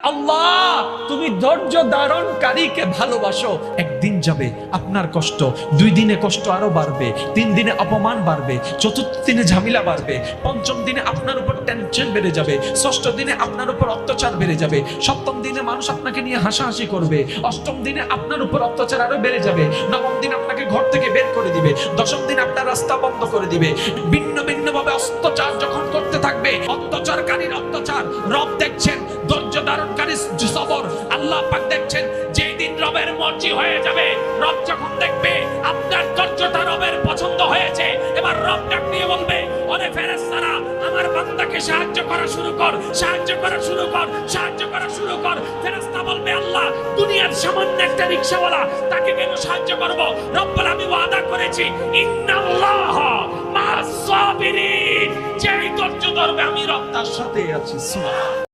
আল্লাহ তুমি ধৈর্য ধারণকারীকে ভালোবাসো। একদিন যাবে আপনার কষ্ট, 2 দিনে কষ্ট আরো বাড়বে, 3 দিনে অপমান বাড়বে, 4th দিনে ঝামেলা বাড়বে, 5ম দিনে আপনার উপর টেনশন বেড়ে যাবে, 6ষ্ঠ দিনে আপনার উপর অত্যাচার বেড়ে যাবে, 7ম দিনে মানুষ আপনাকে নিয়ে হাসাহাসি করবে, 8ম দিনে আপনার উপর অত্যাচার আরো বেড়ে যাবে, 9ম দিন আপনাকে ঘর থেকে বের করে দিবে, 10ম দিন আপনার রাস্তা বন্ধ করে দিবে। ভিন্ন ভিন্ন ভাবে অত্যাচার যখন করতে থাকবে, অত্যাচারকারীর অত্যাচার রব দেখছেন, ধৈর্য ধারণকারী সবর আল্লাহ পাক দেখছেন। যেই দিন রবের মর্জি হয়ে যাবে, রব যখন দেখবে আপনার ধৈর্যটা রবের পছন্দ হয়েছে, এবার রব ডাক দিয়ে বলবে, ওরে ফেরেশতারা আমার বান্দাকে সাহায্য করা শুরু কর, সাহায্য করা শুরু কর, সাহায্য করা শুরু কর। ফেরেশতা বলবে, আল্লাহ দুনিয়ার সামান্য একটা রিকশাওয়ালা, তাকে কেন সাহায্য করব? রব বলে, আমি ওয়াদা করেছি ইন্নাল্লাহ মা'আস সাবিরিন, যেই ধৈর্য ধরবে আমি রব তার সাথে আছি। সুবহান।